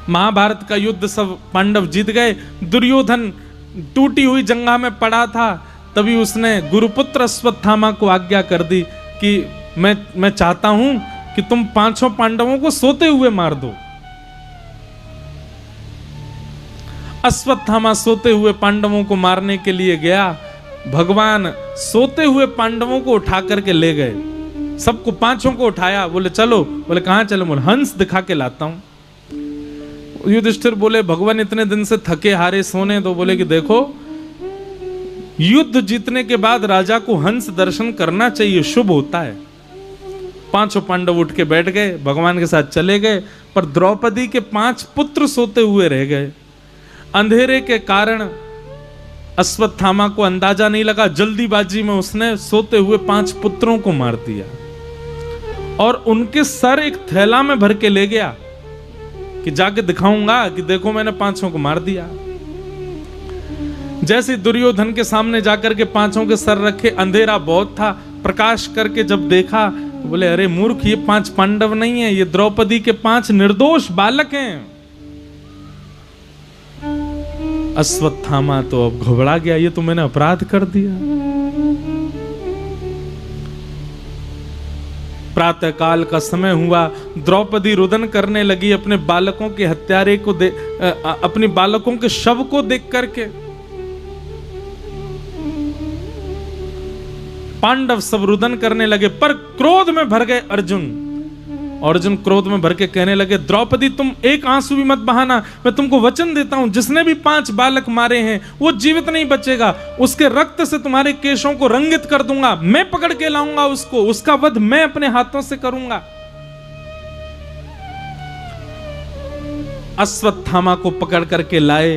महाभारत का युद्ध सब पांडव जीत गए, दुर्योधन टूटी हुई जंगा में पड़ा था, तभी उसने गुरुपुत्र अश्वत्थामा को आज्ञा कर दी कि मैं चाहता हूं कि तुम पांचों पांडवों को सोते हुए मार दो। अश्वत्थामा सोते हुए पांडवों को मारने के लिए गया। भगवान सोते हुए पांडवों को उठा करके ले गए, सबको पांचों को उठाया। बोले चलो, बोले कहां चलो? बोले हंस दिखा के लाता हूं। युधिष्ठिर बोले भगवान इतने दिन से थके हारे सोने दो। बोले कि देखो, युद्ध जीतने के बाद राजा को हंस दर्शन करना चाहिए, शुभ होता है। पांचों पांडव उठ के बैठ गए, भगवान के साथ चले गए, पर द्रौपदी के 5 पुत्र सोते हुए रह गए। अंधेरे के कारण अश्वत्थामा को अंदाजा नहीं लगा, जल्दीबाजी में उसने सोते हुए 5 पुत्रों को मार दिया और उनके सर एक थैला में भर के ले गया कि जाके दिखाऊंगा कि देखो मैंने 5 को मार दिया। जैसे दुर्योधन के सामने जाकर के 5 के सर रखे, अंधेरा बहुत था, प्रकाश करके जब देखा तो बोले अरे मूर्ख, ये 5 पांडव नहीं है, ये द्रौपदी के 5 निर्दोष बालक हैं। अश्वत्थामा तो अब घबरा गया, ये तो मैंने अपराध कर दिया। प्रातः काल का समय हुआ, द्रौपदी रुदन करने लगी अपने बालकों के हत्यारे को अपने बालकों के शव को देख करके। पांडव सब रुदन करने लगे, पर क्रोध में भर गए अर्जुन। अर्जुन क्रोध में भर के कहने लगे द्रौपदी तुम एक आंसू भी मत बहाना, मैं तुमको वचन देता हूं जिसने भी 5 बालक मारे हैं वो जीवित नहीं बचेगा, उसके रक्त से तुम्हारे केशों को रंगित कर दूंगा, मैं पकड़ के लाऊंगा उसको, उसका वध मैं अपने हाथों से करूंगा। अश्वत्थामा को पकड़ करके लाए,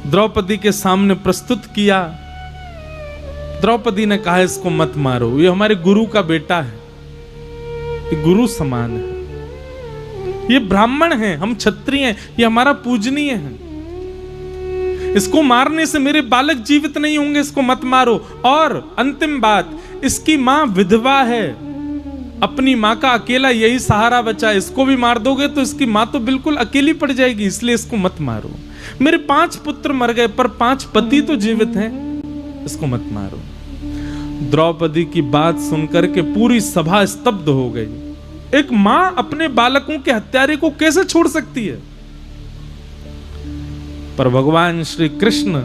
द्रौपदी के सामने प्रस्तुत किया। द्रौपदी ने कहा इसको मत मारो, ये हमारे गुरु का बेटा है, ये गुरु समान है, ये ब्राह्मण है, हम क्षत्रिय हैं, ये हमारा पूजनीय है, इसको मारने से मेरे बालक जीवित नहीं होंगे, इसको मत मारो। और अंतिम बात, इसकी मां विधवा है, अपनी मां का अकेला यही सहारा बचा, इसको भी मार दोगे तो इसकी मां तो बिल्कुल अकेली पड़ जाएगी, इसलिए इसको मत मारो। मेरे 5 पुत्र मर गए पर 5 पति तो जीवित हैं, इसको मत मारो। द्रौपदी की बात सुनकर के पूरी सभा स्तब्ध हो गई। एक मां अपने बालकों के हत्यारे को कैसे छोड़ सकती है? पर भगवान श्री कृष्ण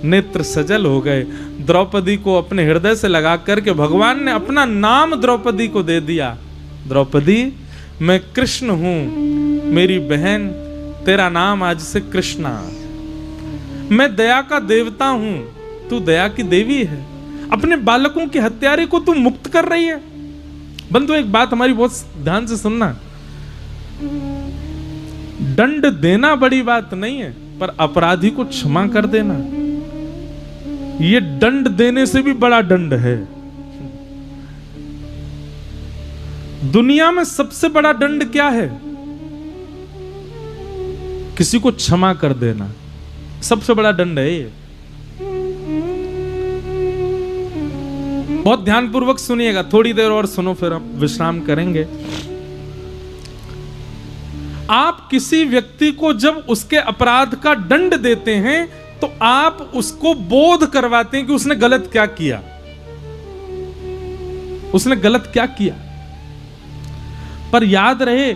नेत्र सजल हो गए, द्रौपदी को अपने हृदय से लगा करके भगवान ने अपना नाम द्रौपदी को दे दिया। द्रौपदी मैं कृष्ण हूं, मेरी बहन, तेरा नाम आज से कृष्णा। मैं दया का देवता हूं, तू दया की देवी है। अपने बालकों के हत्यारे को तू मुक्त कर रही है। बंधु एक बात हमारी बहुत ध्यान से सुनना, दंड देना बड़ी बात नहीं है, पर अपराधी को क्षमा कर देना ये दंड देने से भी बड़ा दंड है। दुनिया में सबसे बड़ा दंड क्या है? किसी को क्षमा कर देना सबसे बड़ा दंड है ये। बहुत ध्यानपूर्वक सुनिएगा, थोड़ी देर और सुनो फिर हम विश्राम करेंगे। आप किसी व्यक्ति को जब उसके अपराध का दंड देते हैं तो आप उसको बोध करवाते हैं कि उसने गलत क्या किया, उसने गलत क्या किया। पर याद रहे,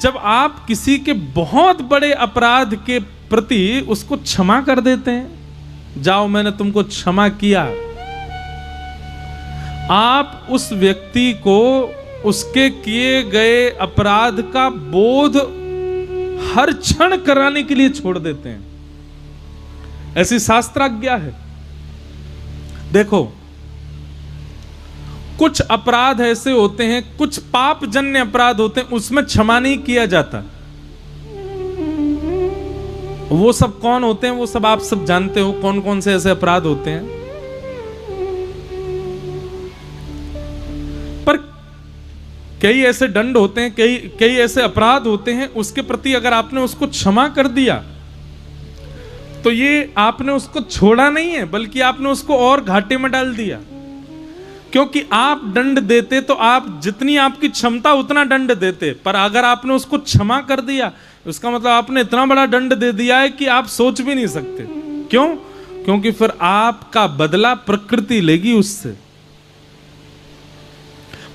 जब आप किसी के बहुत बड़े अपराध के प्रति उसको क्षमा कर देते हैं, जाओ मैंने तुमको क्षमा किया, आप उस व्यक्ति को उसके किए गए अपराध का बोध हर क्षण कराने के लिए छोड़ देते हैं। ऐसी शास्त्राज्ञा है। देखो, कुछ अपराध ऐसे होते हैं, कुछ पापजन्य अपराध होते हैं, उसमें क्षमा नहीं किया जाता। वो सब कौन होते हैं? वो सब आप सब जानते हो कौन कौन से ऐसे अपराध होते हैं। पर कई ऐसे दंड होते हैं, कई ऐसे अपराध होते हैं, उसके प्रति अगर आपने उसको क्षमा कर दिया तो ये आपने उसको छोड़ा नहीं है, बल्कि आपने उसको और घाटे में डाल दिया। क्योंकि आप दंड देते तो आप जितनी आपकी क्षमता उतना दंड देते, पर अगर आपने उसको क्षमा कर दिया उसका मतलब आपने इतना बड़ा दंड दे दिया है कि आप सोच भी नहीं सकते। क्यों? क्योंकि फिर आपका बदला प्रकृति लेगी उससे।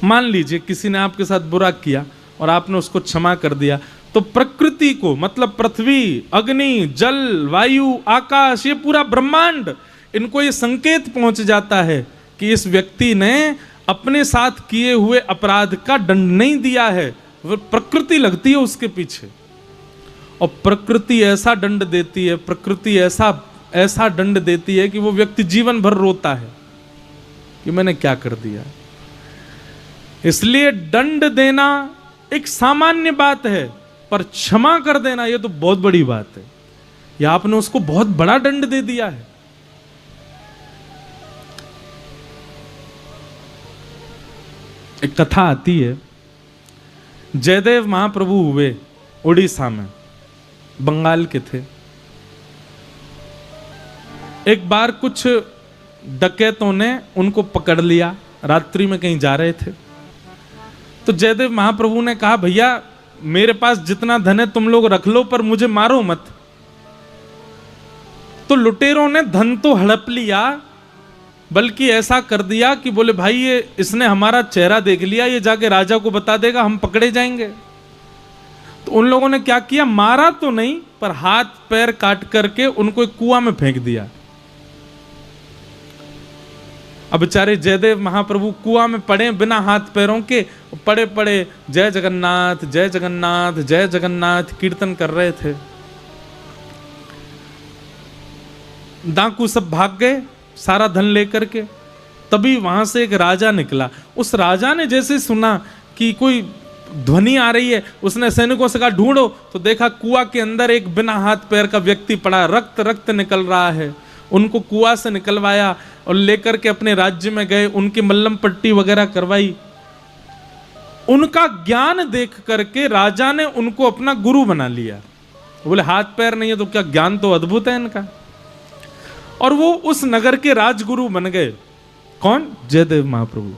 मान लीजिए किसी ने आपके साथ बुरा किया और आपने उसको क्षमा कर दिया, तो प्रकृति को मतलब पृथ्वी, अग्नि, जल, वायु, आकाश, ये पूरा ब्रह्मांड, इनको ये संकेत पहुंच जाता है कि इस व्यक्ति ने अपने साथ किए हुए अपराध का दंड नहीं दिया है। फिर प्रकृति लगती है उसके पीछे और प्रकृति ऐसा दंड देती है, प्रकृति ऐसा दंड देती है कि वो व्यक्ति जीवन भर रोता है कि मैंने क्या कर दिया। इसलिए दंड देना एक सामान्य बात है, पर क्षमा कर देना यह तो बहुत बड़ी बात है। या आपने उसको बहुत बड़ा दंड दे दिया है। एक कथा आती है, जयदेव महाप्रभु हुए उड़ीसा में, बंगाल के थे। एक बार कुछ डकैतों ने उनको पकड़ लिया, रात्रि में कहीं जा रहे थे। तो जयदेव महाप्रभु ने कहा, भैया मेरे पास जितना धन है तुम लोग रख लो, पर मुझे मारो मत। तो लुटेरों ने धन तो हड़प लिया, बल्कि ऐसा कर दिया कि बोले भाई ये इसने हमारा चेहरा देख लिया, ये जाके राजा को बता देगा, हम पकड़े जाएंगे। तो उन लोगों ने क्या किया, मारा तो नहीं पर हाथ पैर काट करके उनको एक कुआं में फेंक दिया। अब बेचारे जयदेव महाप्रभु कुआं में पड़े बिना हाथ पैरों के, पड़े पड़े जय जगन्नाथ जय जगन्नाथ जय जगन्नाथ कीर्तन कर रहे थे। डाकू सब भाग गए सारा धन लेकर के। तभी वहां से एक राजा निकला। उस राजा ने जैसे सुना कि कोई ध्वनि आ रही है, उसने सैनिकों से कहा ढूंढो। तो देखा कुआं के अंदर एक बिना हाथ पैर का व्यक्ति पड़ा, रक्त रक्त निकल रहा है। उनको कुआं से निकलवाया और लेकर के अपने राज्य में गए, उनकी मल्लम पट्टी वगैरह करवाई। उनका ज्ञान देख करके राजा ने उनको अपना गुरु बना लिया। बोले हाथ पैर नहीं है तो क्या, ज्ञान तो अद्भुत है इनका। और वो उस नगर के राजगुरु बन गए। कौन? जयदेव महाप्रभु।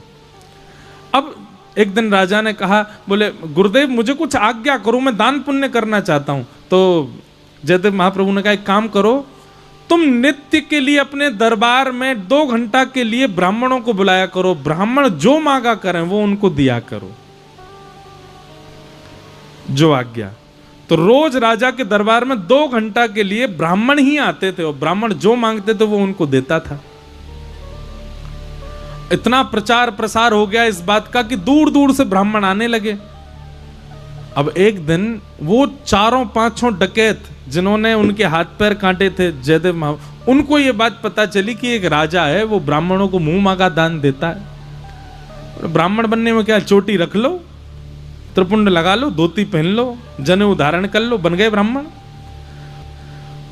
अब एक दिन राजा ने कहा, बोले गुरुदेव मुझे कुछ आज्ञा करो, मैं दान पुण्य करना चाहता हूं। तो जयदेव महाप्रभु ने कहा एक काम करो, तुम नित्य के लिए अपने दरबार में 2 घंटा के लिए ब्राह्मणों को बुलाया करो, ब्राह्मण जो मांगा करें वो उनको दिया करो, जो आज्ञा। तो रोज राजा के दरबार में 2 घंटा के लिए ब्राह्मण ही आते थे और ब्राह्मण जो मांगते थे वो उनको देता था। इतना प्रचार प्रसार हो गया इस बात का कि दूर दूर से ब्राह्मण आने लगे। अब एक दिन वो 4-5 डकैत जिन्होंने उनके हाथ पैर काटे थे जयदेव महाप्रभु, उनको ये बात पता चली कि एक राजा है वो ब्राह्मणों को मुंह मांगा दान देता है। ब्राह्मण बनने में क्या, चोटी रख लो, त्रिपुंड लगा लो, धोती पहन लो, जनेऊ धारण कर लो, बन गए ब्राह्मण।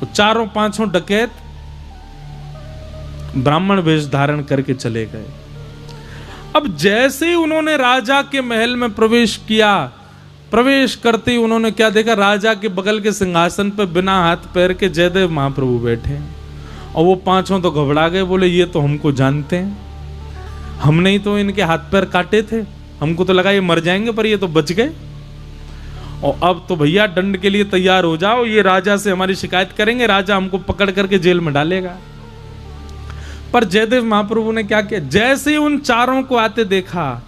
4-5 डकैत ब्राह्मण वेश धारण करके चले गए। अब जैसे ही उन्होंने राजा के महल में प्रवेश किया, प्रवेश करते ही उन्होंने क्या देखा, राजा के बगल के सिंहासन पर बिना हाथ पैर के जयदेव महाप्रभु बैठे। और वो 5 तो घबरा गए, बोले ये तो हमको जानते हैं, हमने ही तो इनके हाथ पैर काटे थे, हमको तो लगा ये मर जाएंगे, पर ये तो बच गए। और अब तो भैया दंड के लिए तैयार हो जाओ, ये राजा से हमारी शिकायत करेंगे, राजा हमको पकड़ करके जेल में डालेगा। पर जयदेव महाप्रभु ने क्या किया, जैसे ही उन 4 को आते देखा,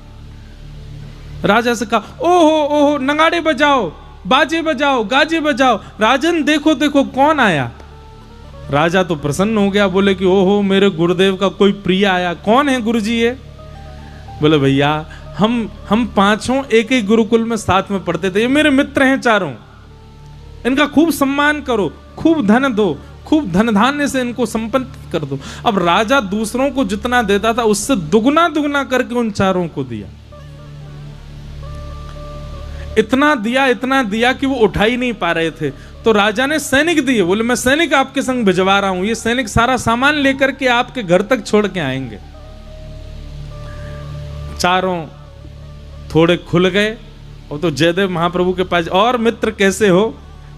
राजा से कहा ओहो ओहो नगाड़े बजाओ, बाजे बजाओ, गाजे बजाओ, राजन देखो देखो कौन आया। राजा तो प्रसन्न हो गया, बोले कि ओहो मेरे गुरुदेव का कोई प्रिय आया। कौन है गुरुजी ये? बोले भैया हम 5 एक ही गुरुकुल में साथ में पढ़ते थे, ये मेरे मित्र हैं 4, इनका खूब सम्मान करो, खूब धन दो, खूब धन धान्य से इनको संपन्न कर दो। अब राजा दूसरों को जितना देता था उससे दुगना दुगना करके उन 4 को दिया। इतना दिया कि वो उठा ही नहीं पा रहे थे। तो राजा ने सैनिक दिए, बोले मैं सैनिक आपके संग भिजवा रहा हूं, ये सैनिक सारा सामान लेकर के आपके घर तक छोड़ के आएंगे। 4 थोड़े खुल गए। और तो जयदेव महाप्रभु के पास, और मित्र कैसे हो?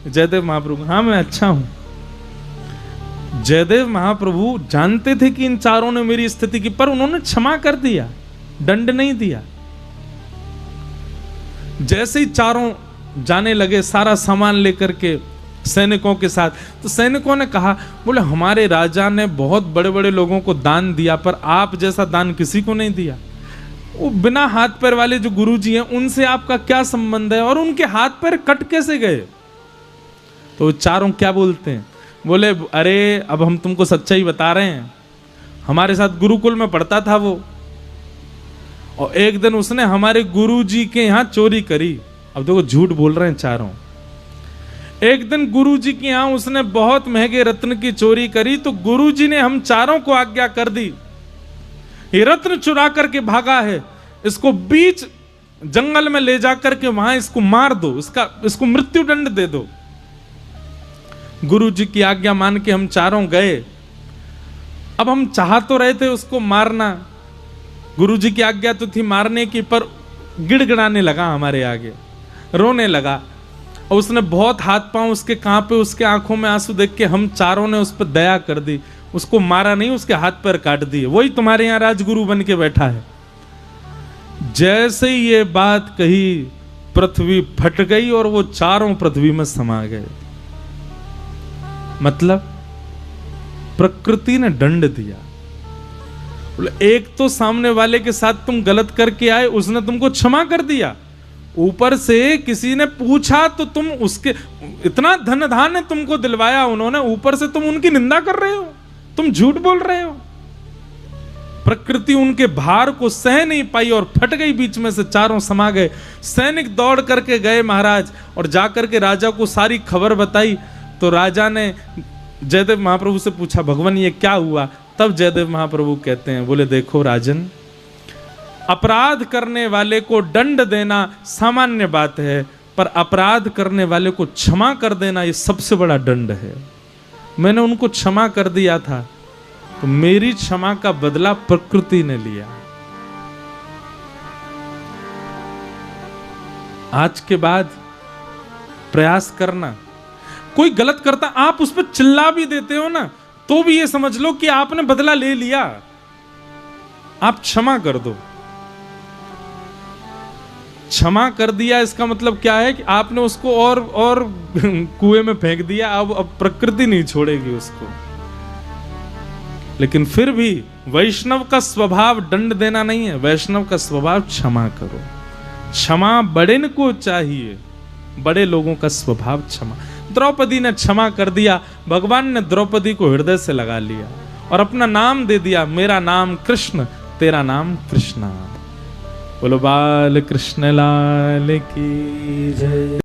जयदेव महाप्रभु, हाँ मैं अच्छा हूं। जयदेव महाप्रभु जानते थे कि इन 4 ने मेरी स्थिति की, पर उन्होंने क्षमा कर दिया। दंड नहीं दिया। जैसे ही चारों जाने लगे सारा सामान लेकर के सैनिकों के साथ, तो सैनिकों ने कहा, बोले हमारे राजा ने बहुत बड़े बड़े लोगों को दान दिया, पर आप जैसा दान किसी को नहीं दिया। वो बिना हाथ पैर वाले जो गुरुजी हैं, उनसे आपका क्या संबंध है, और उनके हाथ पैर कट कैसे गए? तो चारों क्या बोलते हैं, बोले अरे अब हम तुमको सच्चाई बता रहे हैं, हमारे साथ गुरुकुल में पढ़ता था वो, और एक दिन उसने हमारे गुरुजी के यहाँ चोरी करी। अब देखो झूठ बोल रहे हैं चारों। एक दिन गुरुजी के यहाँ उसने बहुत महंगे रत्न की चोरी करी, तो गुरुजी ने हम चारों को आज्ञा कर दी, ये रत्न चुरा करके भागा है, इसको बीच जंगल में ले जाकर के वहां इसको मार दो, इसको मृत्यु दंड दे दो। गुरुजी की आज्ञा मान के हम चारों गए। अब हम चाह तो रहे थे उसको मारना, गुरुजी की आज्ञा तो थी मारने की, पर गिड़गिड़ाने लगा हमारे आगे, रोने लगा, और उसने बहुत हाथ पांव उसके कांपे, उसके आंखों में आंसू देख के हम चारों ने उस पर दया कर दी, उसको मारा नहीं, उसके हाथ पैर काट दिए। वही तुम्हारे यहां राजगुरु बन के बैठा है। जैसे ही ये बात कही, पृथ्वी फट गई और वो चारों पृथ्वी में समा गए। मतलब प्रकृति ने दंड दिया। एक तो सामने वाले के साथ तुम गलत करके आए, उसने तुमको क्षमा कर दिया, ऊपर से किसी ने पूछा तो तुम उसके इतना धन धान्य तुमको दिलवाया उन्होंने, ऊपर से तुम उनकी निंदा कर रहे हो, तुम झूठ बोल रहे हो। प्रकृति उनके भार को सह नहीं पाई और फट गई, बीच में से चारों समा गए। सैनिक दौड़ करके गए महाराज, और जाकर के राजा को सारी खबर बताई। तो राजा ने जयदेव महाप्रभु से पूछा, भगवान ये क्या हुआ? तब जयदेव महाप्रभु कहते हैं, बोले देखो राजन, अपराध करने वाले को दंड देना सामान्य बात है, पर अपराध करने वाले को क्षमा कर देना ये सबसे बड़ा दंड है। मैंने उनको क्षमा कर दिया था, तो मेरी क्षमा का बदला प्रकृति ने लिया। आज के बाद प्रयास करना, कोई गलत करता आप उस पर चिल्ला भी देते हो ना, तो भी ये समझ लो कि आपने बदला ले लिया, आप क्षमा कर दो। क्षमा कर दिया इसका मतलब क्या है कि आपने उसको और कुएं में फेंक दिया, अब प्रकृति नहीं छोड़ेगी उसको। लेकिन फिर भी वैष्णव का स्वभाव दंड देना नहीं है, वैष्णव का स्वभाव क्षमा करो। क्षमा बड़े को चाहिए, बड़े लोगों का स्वभाव क्षमा। द्रौपदी ने क्षमा कर दिया, भगवान ने द्रौपदी को हृदय से लगा लिया और अपना नाम दे दिया, मेरा नाम कृष्ण, तेरा नाम कृष्णा। बोलो बाल कृष्ण लाल की जय।